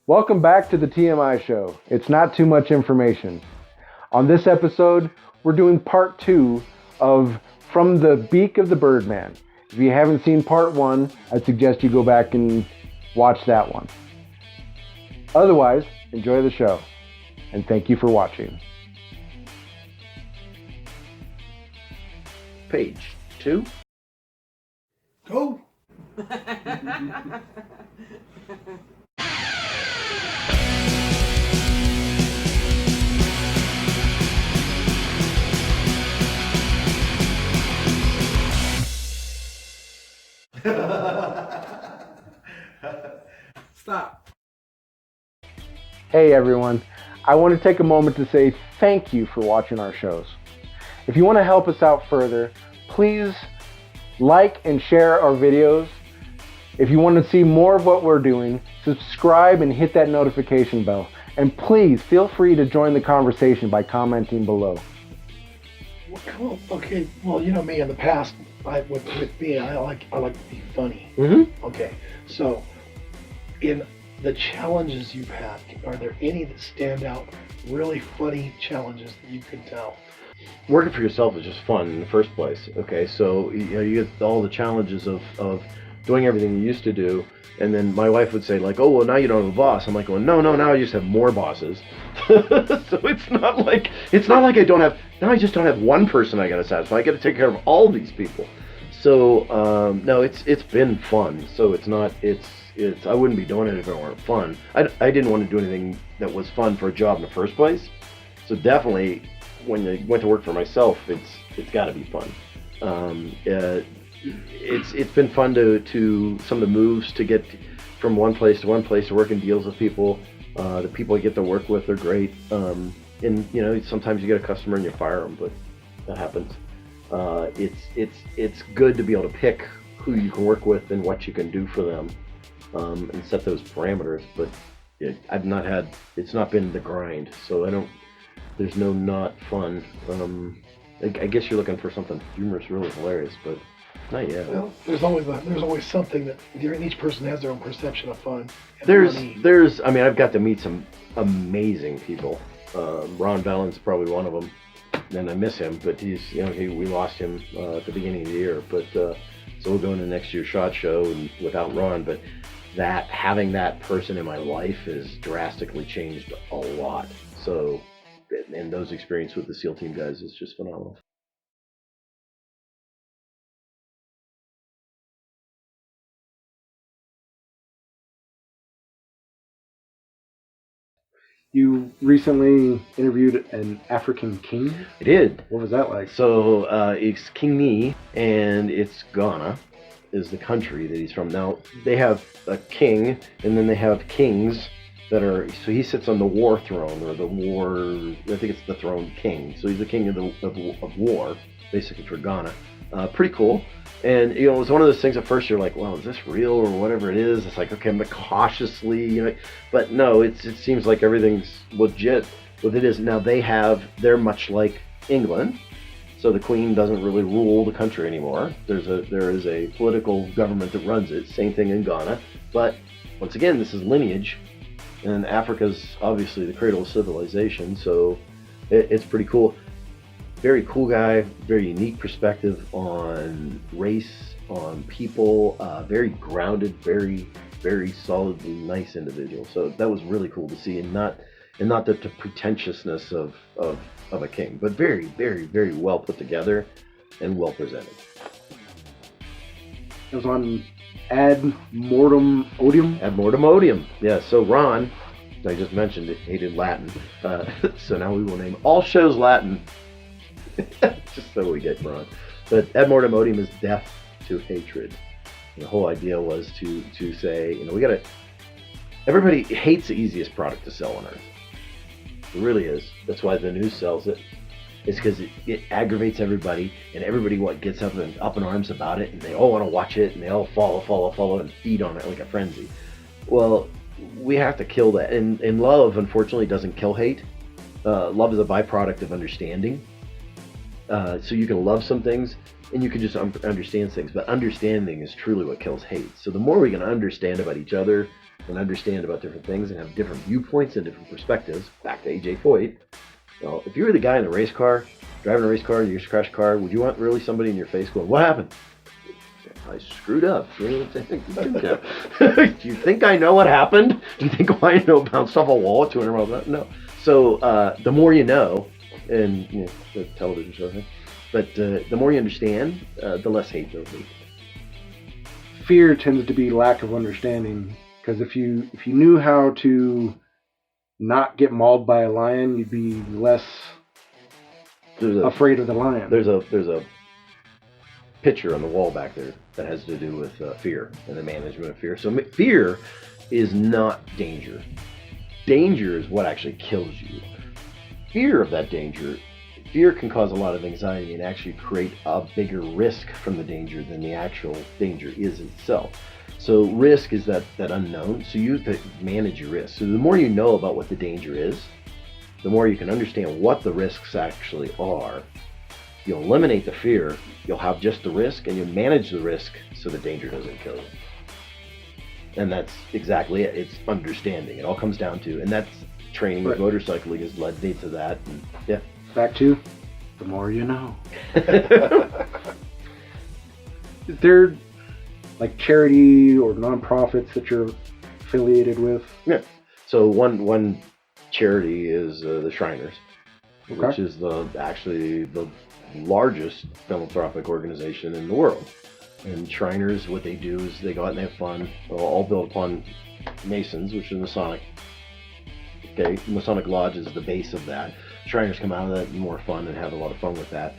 Welcome back to the TMI Show. It's not too much information. On this episode, we're doing part 2 of From the Beak of the Birdman. If you haven't seen part 1, I'd suggest you go back and watch that one. Otherwise, enjoy the show, and thank you for watching. Page 2. Go! Stop. Hey everyone, I want to take a moment to say thank you for watching our shows. If you want to help us out further, please like and share our videos. If you want to see more of what we're doing, subscribe and hit that notification bell. And please feel free to join the conversation by commenting below. Well, okay. Well, you know me. In the past, with me, I like to be funny. Mm-hmm. Okay. So, in the challenges you've had, are there any that stand out? Really funny challenges that you can tell? Working for yourself is just fun in the first place. Okay, so you get all the challenges of doing everything you used to do, and then my wife would say like, "Oh, well, now you don't have a boss." I'm like, "Well, no, now I just have more bosses." So it's not like I don't have. Now I just don't have one person I got to satisfy. I got to take care of all these people. So no, it's been fun. So it's not. It's I wouldn't be doing it if it weren't fun. I didn't want to do anything that was fun for a job in the first place. So definitely, when I went to work for myself, it's got to be fun. It's been fun to some of the moves to get from one place to working deals with people. The people I get to work with are great. And sometimes you get a customer and you fire them, but that happens. It's good to be able to pick who you can work with and what you can do for them, and set those parameters. But it's not been the grind, so there's no not fun. I guess you're looking for something humorous, really hilarious, but not yet. Well, there's always something that each person has their own perception of fun. I've got to meet some amazing people. Ron Vallen's probably one of them, and I miss him, but we lost him at the beginning of the year. But so we'll go into next year's SHOT Show and without Ron, but having that person in my life has drastically changed a lot. So, and those experiences with the SEAL team guys is just phenomenal. You recently interviewed an African king? I did. What was that like? So it's King Nee, and it's Ghana is the country that he's from. Now, they have a king, and then they have kings so he sits on the war throne, or I think it's the throne king. So he's the king of war, basically, for Ghana. Pretty cool. And, it was one of those things at first you're like, well, is this real or whatever it is? It's like, okay, I'm cautiously, but no, it seems like everything's legit. What it is, now they're much like England. So the Queen doesn't really rule the country anymore. There is a political government that runs it. Same thing in Ghana. But once again, this is lineage. And Africa's obviously the cradle of civilization, so it's pretty cool. Very cool guy, very unique perspective on race, on people, very grounded, very, very solidly nice individual. So that was really cool to see, and not the pretentiousness of a king, but very, very, very well put together and well presented. It was on Ad Mortem Odium? Ad Mortem Odium. Yeah, so Ron, I just mentioned it, hated Latin. So now we will name all shows Latin. Just so we get Ron. But Ad Mortem Odium is death to hatred. And the whole idea was to say, everybody hates the easiest product to sell on earth. It really is. That's why the news sells it. It's because it aggravates everybody, and everybody gets up in arms about it, and they all want to watch it, and they all follow, and feed on it like a frenzy. Well, we have to kill that, and love, unfortunately, doesn't kill hate. Love is a byproduct of understanding. So you can love some things, and you can just understand things, but understanding is truly what kills hate. So the more we can understand about each other, and understand about different things and have different viewpoints and different perspectives. Back to AJ Foyt. Well, if you were the guy in the race car, driving a race car, you just crashed a car, would you want really somebody in your face going, "What happened?" I screwed up. You know what I'm saying? Do you think I know what happened? Do you think I know bounced off a wall at 200 miles an hour? No. So the more you know, and the television show thing, but the more you understand, the less hate there'll be. Fear tends to be lack of understanding, because if you knew how to not get mauled by a lion, you'd be less afraid of the lion. There's a picture on the wall back there that has to do with fear and the management of fear. So fear is not danger. Danger is what actually kills you. Fear of that danger, fear can cause a lot of anxiety and actually create a bigger risk from the danger than the actual danger is itself. So risk is that unknown. So you have to manage your risk. So the more you know about what the danger is, the more you can understand what the risks actually are. You'll eliminate the fear, you'll have just the risk, and you manage the risk so the danger doesn't kill you. And that's exactly it. It's understanding. It all comes down to, and that's training with motorcycling has led me to that. And yeah. Back to the more you know. Is there like charity or nonprofits that you're affiliated with? Yeah. So one charity is the Shriners, Okay. which is actually the largest philanthropic organization in the world. And Shriners, what they do is they go out and they have fun, all built upon Masons, which is Masonic. Okay, Masonic Lodge is the base of that. Shriners come out of that more fun and have a lot of fun with that.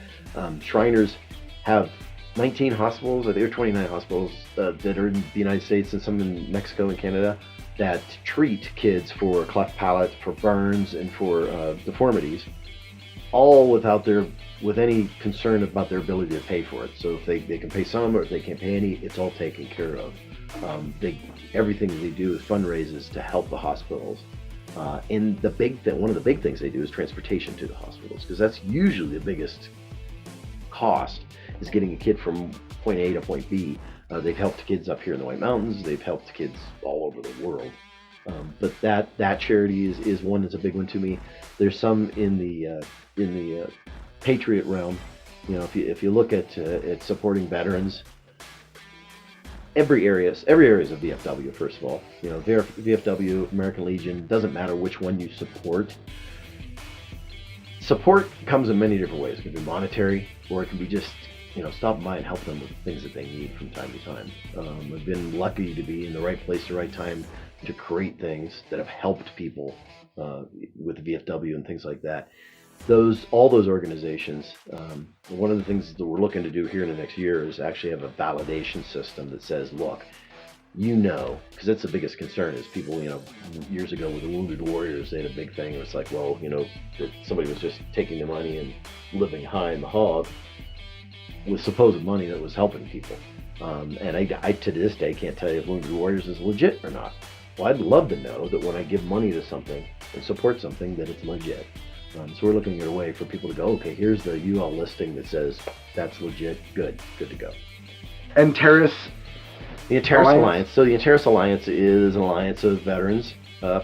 Shriners have 19 hospitals, I think, or 29 hospitals that are in the United States and some in Mexico and Canada that treat kids for cleft palate, for burns, and for deformities, all with any concern about their ability to pay for it. So if they can pay some, or if they can't pay any, it's all taken care of. Everything they do is fundraises to help the hospitals. And one of the big things they do is transportation to the hospitals, because that's usually the biggest cost, is getting a kid from point A to point B. They've helped kids up here in the White Mountains. They've helped kids all over the world. But that charity is one that's a big one to me. There's some in the Patriot realm. If you look at supporting veterans, every area is a VFW. First of all, VFW, American Legion, doesn't matter which one you support. Support comes in many different ways. It can be monetary, or it can be just stop by and help them with things that they need from time to time. I've been lucky to be in the right place at the right time to create things that have helped people with the VFW and things like that. All those organizations, one of the things that we're looking to do here in the next year is actually have a validation system that says, look, because that's the biggest concern is people, years ago with the Wounded Warriors, they had a big thing. It was like, well, that somebody was just taking the money and living high in the hog with supposed money that was helping people. And I to this day can't tell you if Wounded Warriors is legit or not. Well, I'd love to know that when I give money to something and support something, that it's legit. So we're looking at a way for people to go, okay, here's the UL listing that says that's legit, good to go. And The Antares Alliance. So the Antares Alliance is an alliance of veterans,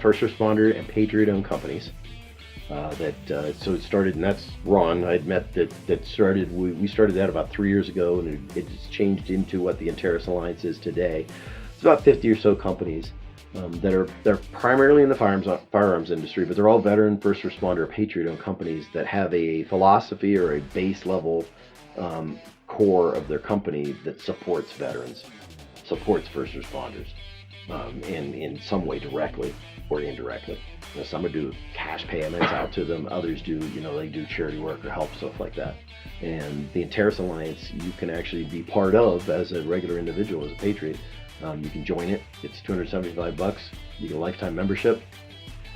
first responder, and patriot-owned companies. So it started, and that's Ron. I had met that started. We started that about 3 years ago, and it's changed into what the Antares Alliance is today. It's about 50 or so companies they're primarily in the firearms industry, but they're all veteran, first responder, patriot-owned companies that have a philosophy or a base level core of their company that supports veterans, supports first responders, in some way directly or indirectly. Some would do cash payments out to them. Others do, they do charity work or help, stuff like that. And the Antares Alliance, you can actually be part of as a regular individual, as a patriot. You can join it. It's $275. You get a lifetime membership,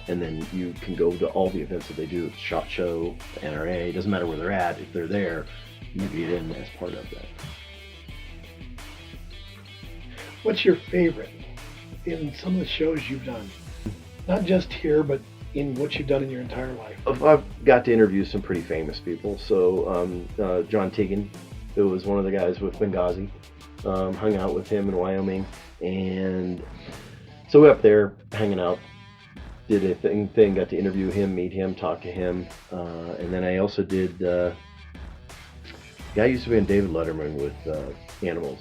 and then you can go to all the events that they do. SHOT Show, NRA, doesn't matter where they're at. If they're there, you get in as part of that. What's your favorite in some of the shows you've done? Not just here, but in what you've done in your entire life. I've got to interview some pretty famous people. So John Tegan, who was one of the guys with Benghazi, hung out with him in Wyoming, and So we're up there hanging out, did a thing, got to interview him, meet him, talk to him, and then I also did. Guy used to be on David Letterman with animals,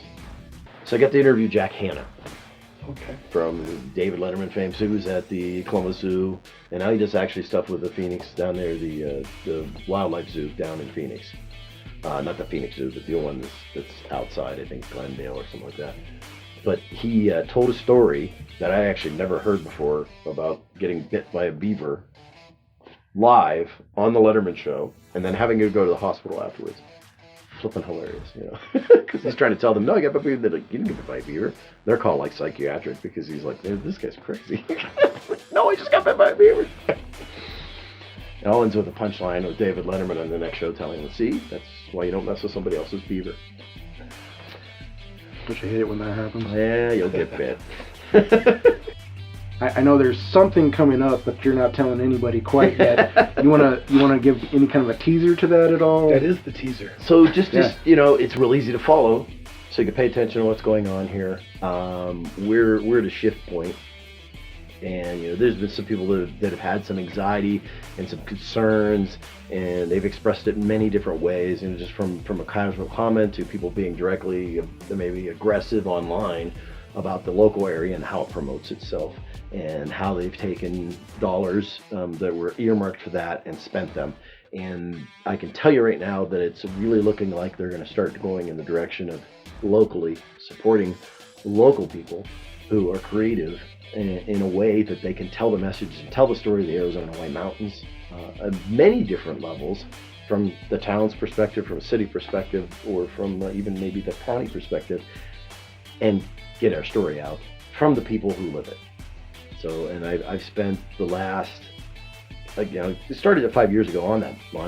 so I got to interview Jack Hanna. Okay. From David Letterman fame. So he was at the Columbus Zoo, and now he does actually stuff with the Phoenix down there, the wildlife zoo down in Phoenix. Not the Phoenix Zoo, but the one that's outside, I think Glendale or something like that. But he told a story that I actually never heard before about getting bit by a beaver live on the Letterman show, and then having to go to the hospital afterwards. Flipping hilarious, you know, because he's trying to tell them, no, I got bit by a beaver. They're like, you didn't get bit by a beaver. They're called like psychiatric because he's like, this guy's crazy. No, I just got bit by a beaver. It all ends with a punchline with David Letterman on the next show telling him, see, that's why you don't mess with somebody else's beaver. Don't you hate it when that happens? Yeah, you'll get bit. I know there's something coming up, but you're not telling anybody quite yet. You wanna give any kind of a teaser to that at all? That is the teaser. So just you know, it's real easy to follow, so you can pay attention to what's going on here. We're at a shift point, and you know, there's been some people that have had some anxiety and some concerns, and they've expressed it in many different ways, and just from a casual comment to people being directly maybe aggressive online about the local area and how it promotes itself, and how they've taken dollars that were earmarked for that and spent them. And I can tell you right now that it's really looking like they're going to start going in the direction of locally supporting local people who are creative in a way that they can tell the message and tell the story of the Arizona White Mountains at many different levels, from the town's perspective, from a city perspective, or from even maybe the county perspective, and get our story out from the people who live it. So, and I've spent the last, like, you know, it started 5 years ago on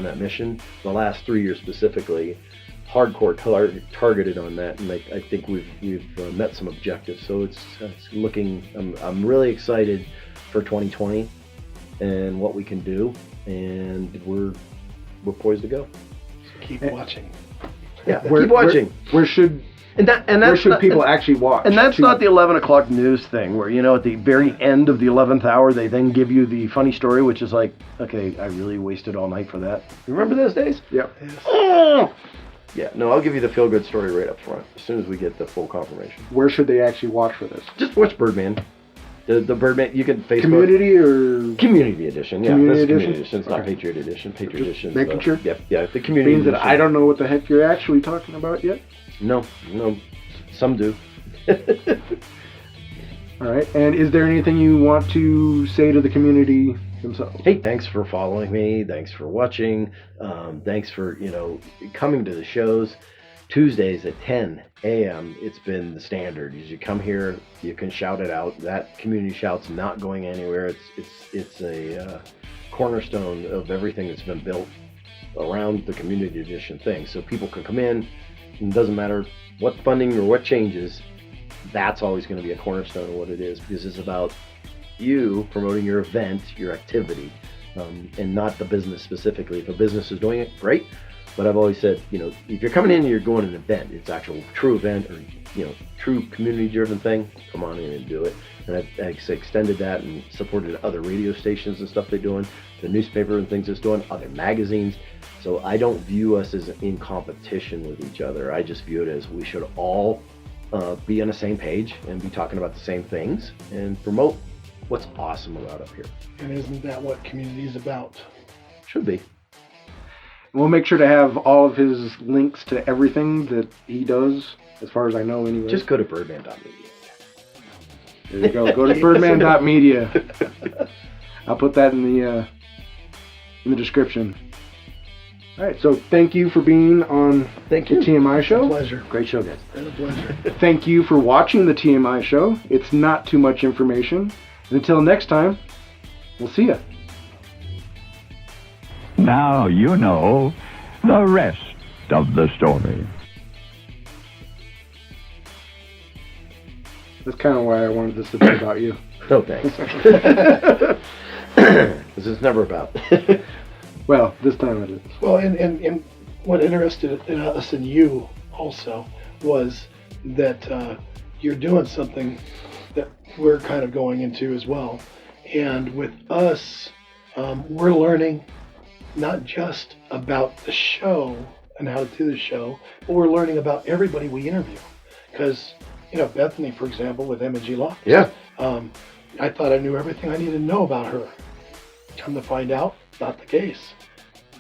that mission. The last 3 years specifically, hardcore targeted on that, and I think we've met some objectives. So it's looking. I'm really excited for 2020 and what we can do, and we're poised to go. So keep watching. Yeah, keep watching. Where should people actually watch? And that's not the 11 o'clock news thing where, you know, at the very end of the 11th hour, they then give you the funny story, which is like, okay, I really wasted all night for that. Remember those days? Yep. Yes. Oh! Yeah, no, I'll give you the feel-good story right up front as soon as we get the full confirmation. Where should they actually watch for this? Just watch Birdman. The Birdman, you can Facebook. Community or? Community edition, yeah. Community This is edition? Community edition. It's not Okay. Patriot edition. Patriot Just edition. making sure? Yep, yeah, the community Means edition. that I don't know what the heck you're actually talking about yet? No, some do. All right, and is there anything you want to say to the community themselves? Hey, thanks for following me. Thanks for watching. Thanks for, you know, coming to the shows. Tuesdays at 10 a.m. It's been the standard. As you come here, you can shout it out. That community shout's not going anywhere. It's a cornerstone of everything that's been built around the community edition thing. So people can come in, and it doesn't matter what funding or what changes, that's always going to be a cornerstone of what it is, because it's about you promoting your event, your activity, and not the business specifically. If a business is doing it, great. But I've always said, you know, if you're coming in and you're going to an event, it's actual true event or, you know, true community-driven thing, come on in and do it. And I've extended that and supported other radio stations and stuff they're doing, the newspaper and things it's doing, other magazines. So I don't view us as in competition with each other. I just view it as we should all be on the same page and be talking about the same things and promote what's awesome about up here. And isn't that what community is about? Should be. We'll make sure to have all of his links to everything that he does, as far as I know anyway. Just go to birdman.media. There you go. Go to birdman.media. I'll put that in the description. All right, so thank you for being on the TMI It's a Show. pleasure. Great show, guys. It's a pleasure. Thank you for watching the TMI Show. It's not too much information. And until next time, we'll see ya. Now you know the rest of the story. That's kind of why I wanted this to be about you. No thanks. This is never about. Well, this time it is. Well, and what interested us in you also was that you're doing something that we're kind of going into as well. And with us, we're learning not just about the show and how to do the show, but we're learning about everybody we interview. Because, Bethany, for example, with M&G Locks. Yeah. I thought I knew everything I needed to know about her. Come to find out, not the case.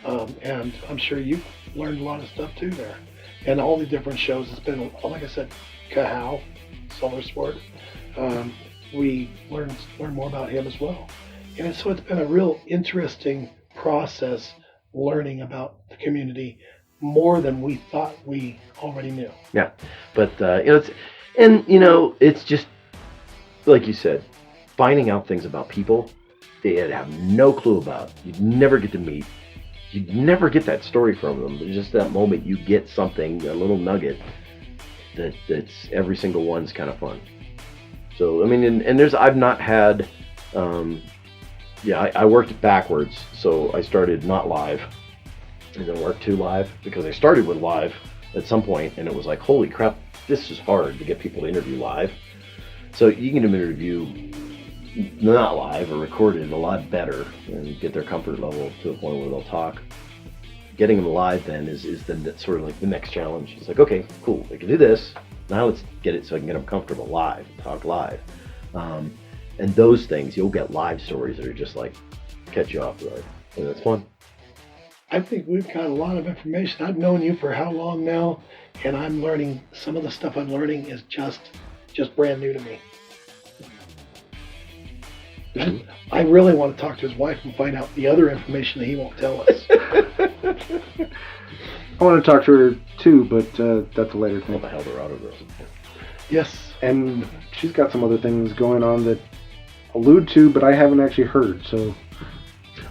And I'm sure you've learned a lot of stuff too there. And all the different shows, it's been, like I said, Kahau, Solar Sport. We learned more about him as well. And so it's been a real interesting process learning about the community more than we thought we already knew. Yeah, but it's just like you said, finding out things about people they have no clue about. You'd never get to meet. You'd never get that story from them. There's just that moment you get something, a little nugget that's every single one's kind of fun. So I mean, and I've not had. I worked backwards, so I started not live, and then worked to live, because I started with live at some point, and it was like, holy crap, this is hard to get people to interview live. So you can interview not live or recorded a lot better and get their comfort level to a point where they'll talk. Getting them live then is then sort of like the next challenge. It's like, okay, cool, I can do this. Now let's get it so I can get them comfortable live, talk live. And those things, you'll get live stories that are just like catch you off guard. And that's fun. I think we've got a lot of information. I've known you for how long now, and I'm learning, some of the stuff I'm learning is just brand new to me. I really want to talk to his wife and find out the other information that he won't tell us. I want to talk to her too, but that's a later thing. Well, the Eldorado girl. Yes. And she's got some other things going on that allude to, but I haven't actually heard, so.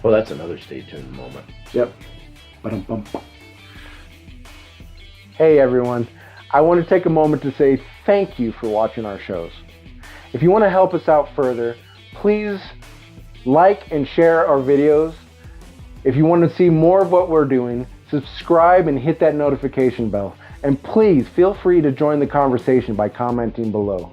Well, that's another stay tuned moment. Yep. Ba-dum-bum. Hey everyone, I want to take a moment to say thank you for watching our shows. If you want to help us out further, please like and share our videos. If you want to see more of what we're doing, subscribe and hit that notification bell. And please feel free to join the conversation by commenting below.